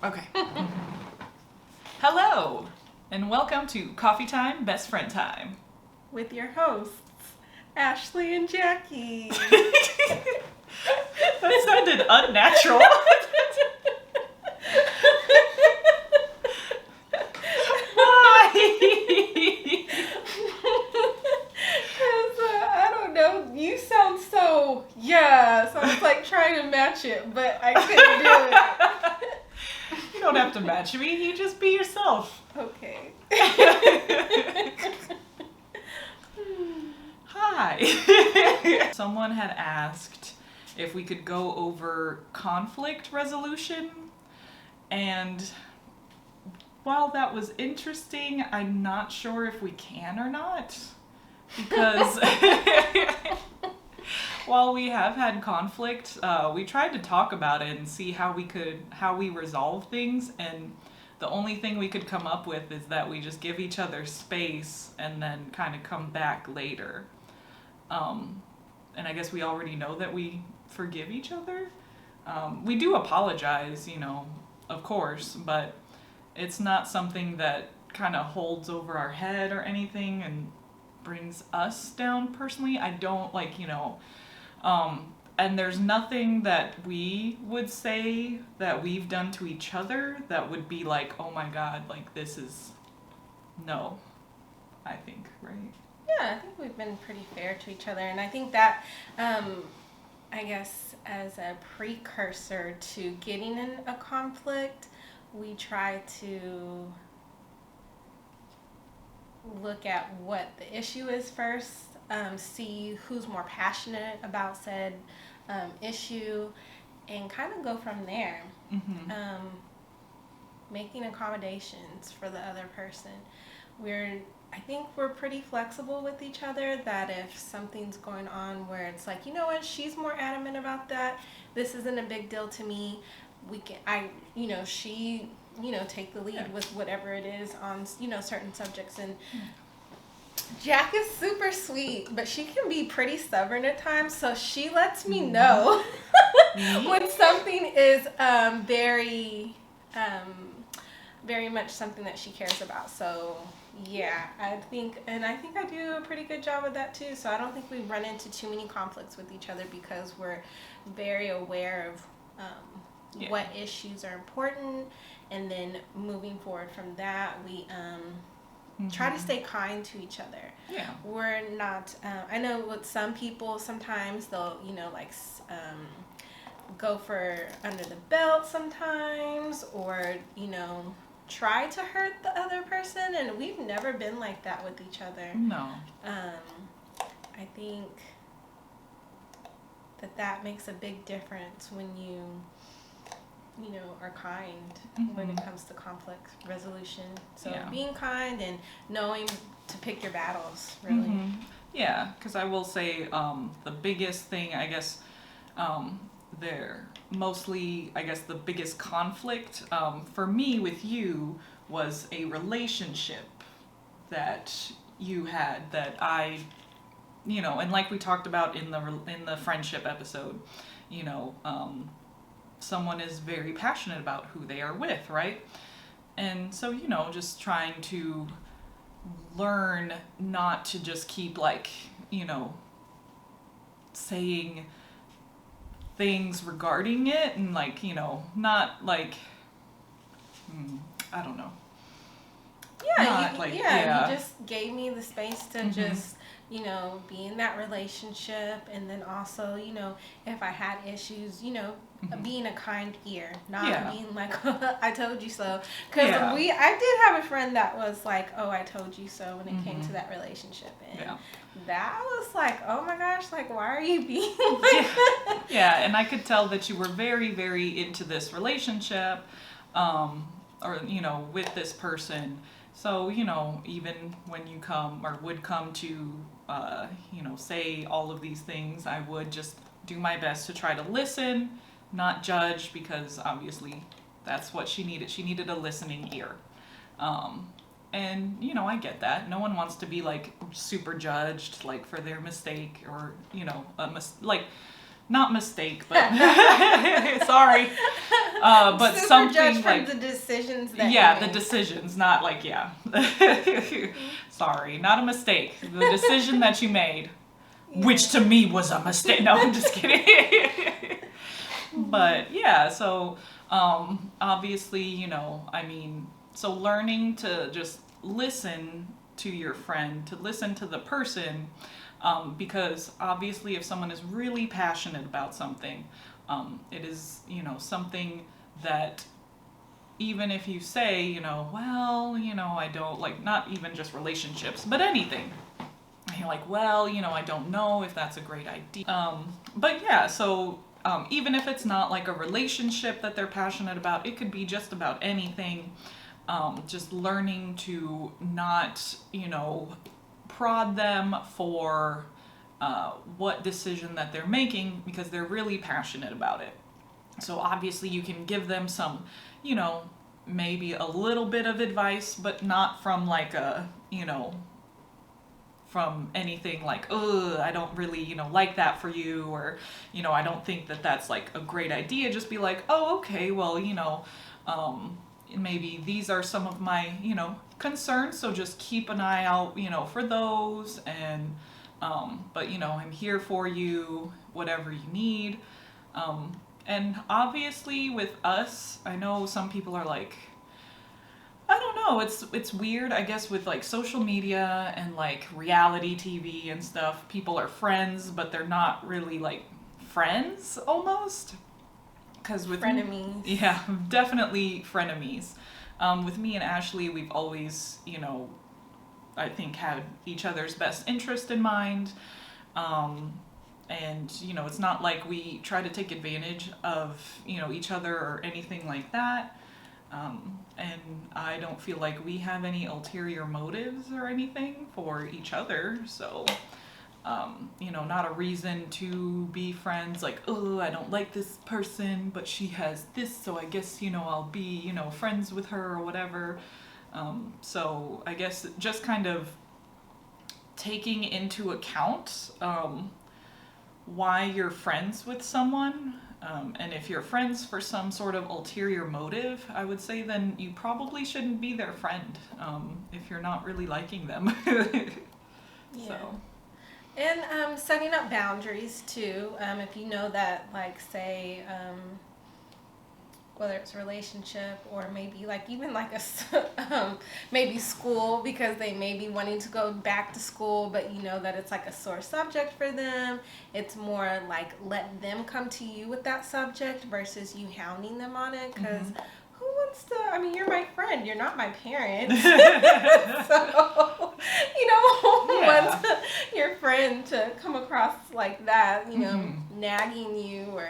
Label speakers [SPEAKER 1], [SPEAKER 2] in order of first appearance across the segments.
[SPEAKER 1] Okay. Hello, and welcome to Coffee Time, Best Friend Time.
[SPEAKER 2] With your hosts, Ashley and Jackie.
[SPEAKER 1] That sounded unnatural. Why?
[SPEAKER 2] I don't know, you sound so, so I was like trying to match it, but I couldn't do
[SPEAKER 1] You don't have to match me, you just be yourself.
[SPEAKER 2] it. Okay.
[SPEAKER 1] Hi. Someone had asked if we could go over conflict resolution, and while that was interesting, I'm not sure if we can or not, because while we have had conflict, we tried to talk about it and see how we resolve things, and the only thing we could come up with is that we just give each other space and then kind of come back later. And I guess we already know that we forgive each other. We do apologize, of course, but it's not something that kind of holds over our head or anything and brings us down personally. I don't and there's nothing that we would say that we've done to each other that would be like, oh my God, like this is, no, I think, right?
[SPEAKER 2] Yeah, I think we've been pretty fair to each other, and I think that, I guess, as a precursor to getting in a conflict, we try to look at what the issue is first, see who's more passionate about said issue, and kind of go from there.
[SPEAKER 1] Mm-hmm.
[SPEAKER 2] Making accommodations for the other person. I think we're pretty flexible with each other, that if something's going on where it's like, you know what, she's more adamant about that, this isn't a big deal to me, she, take the lead with whatever it is on, certain subjects. And Jack is super sweet, but she can be pretty stubborn at times, so she lets me know when something is very much something that she cares about. So yeah, I think I do a pretty good job of that too. So I don't think we run into too many conflicts with each other, because we're very aware of what issues are important, and then moving forward from that, we try to stay kind to each other.
[SPEAKER 1] Yeah.
[SPEAKER 2] We're not, I know with some people, sometimes they'll, go for under the belt sometimes, or, try to hurt the other person, and we've never been like that with each other.
[SPEAKER 1] No.
[SPEAKER 2] I think that makes a big difference when you are kind when it comes to conflict resolution. So being kind and knowing to pick your battles, really.
[SPEAKER 1] Mm-hmm. Yeah, because I will say the biggest thing, I guess, the biggest conflict for me with you was a relationship that you had that I, and like we talked about in the friendship episode, someone is very passionate about who they are with, right? And so, just trying to learn not to just keep saying things regarding it, and not I don't know.
[SPEAKER 2] Yeah, you just gave me the space to just, be in that relationship, and then also, if I had issues, being a kind ear, not being like, I told you so. Because I did have a friend that was like, oh, I told you so when it came to that relationship. And that was like, oh my gosh, like, why are you being like that?
[SPEAKER 1] Yeah, and I could tell that you were very, very into this relationship, or, with this person. So, even when you would come to, say all of these things, I would just do my best to try to listen, not judge, because obviously that's what she needed. She needed a listening ear. And, I get that. No one wants to be, super judged, for their mistake, or, not mistake, but sorry. But
[SPEAKER 2] Super
[SPEAKER 1] something
[SPEAKER 2] judge from
[SPEAKER 1] like
[SPEAKER 2] the decisions that
[SPEAKER 1] yeah,
[SPEAKER 2] you
[SPEAKER 1] the
[SPEAKER 2] make.
[SPEAKER 1] decisions, not like yeah. Sorry, not a mistake. The decision that you made, which to me was a mistake. No, I'm just kidding. But yeah, so obviously, I mean, so learning to just listen to your friend, to listen to the person, because obviously, if someone is really passionate about something, it is, something that even if you say, well, I don't like, not even just relationships, but anything. And you're like, well, I don't know if that's a great idea. But yeah, so even if it's not like a relationship that they're passionate about, it could be just about anything. Just learning to not, prod them for what decision that they're making because they're really passionate about it. So obviously you can give them some, maybe a little bit of advice, but not from like a, from anything like, oh, I don't really, like that for you, or, I don't think that that's like a great idea. Just be like, oh, okay, well, maybe these are some of my, concerns. So just keep an eye out, for those. And, but, I'm here for you, whatever you need. And obviously with us, I know some people are like, I don't know, it's weird, I guess, with like social media and like reality TV and stuff. People are friends, but they're not really like friends almost. Because with
[SPEAKER 2] Frenemies.
[SPEAKER 1] yeah, definitely frenemies. With me and Ashley, we've always, I think had each other's best interest in mind. And it's not like we try to take advantage of each other or anything like that. And I don't feel like we have any ulterior motives or anything for each other. So not a reason to be friends. Like, oh, I don't like this person, but she has this, so I guess I'll be friends with her or whatever. So I guess just kind of taking into account why you're friends with someone. And if you're friends for some sort of ulterior motive, I would say then you probably shouldn't be their friend if you're not really liking them.
[SPEAKER 2] Yeah.
[SPEAKER 1] So.
[SPEAKER 2] And setting up boundaries too. If you know that, like, say, whether it's a relationship or maybe like even like maybe school, because they may be wanting to go back to school, but you know that it's like a sore subject for them. It's more like let them come to you with that subject versus you hounding them on it, because who wants to, I mean, you're my friend, you're not my parent. So you don't want your friend to come across like that, nagging you or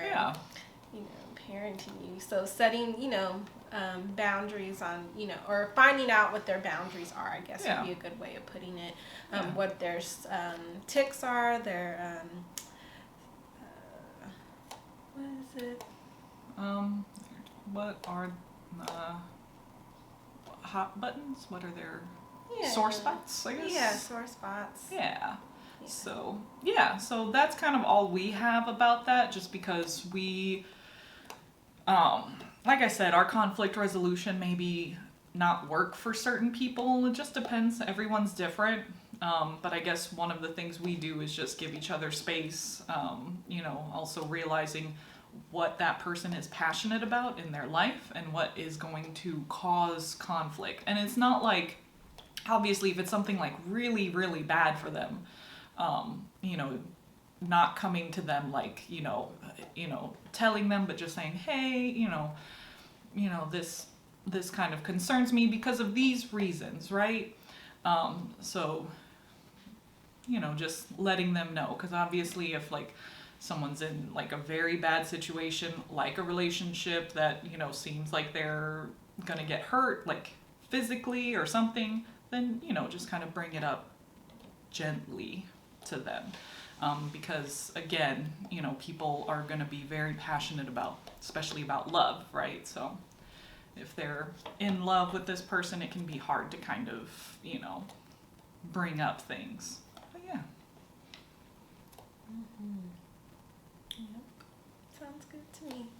[SPEAKER 2] parenting you. So setting, boundaries on, or finding out what their boundaries are, I guess would be a good way of putting it. What their tics are, their, what is it?
[SPEAKER 1] What are hot buttons? What are their sore spots, I guess?
[SPEAKER 2] Yeah, sore spots.
[SPEAKER 1] Yeah. So that's kind of all we have about that, just because we, like I said, our conflict resolution maybe not work for certain people. It just depends. Everyone's different. But I guess one of the things we do is just give each other space, also realizing what that person is passionate about in their life and what is going to cause conflict. And it's not like, obviously, if it's something like really, really bad for them, not coming to them like, telling them, but just saying, hey, this kind of concerns me because of these reasons, right? So, just letting them know, because obviously if like someone's in like a very bad situation, like a relationship that, seems like they're gonna get hurt, like physically or something, then, just kind of bring it up gently to them. Because again, people are going to be very passionate about, especially about love, right? So if they're in love with this person, it can be hard to kind of, bring up things. But yeah.
[SPEAKER 2] Yep. good to me.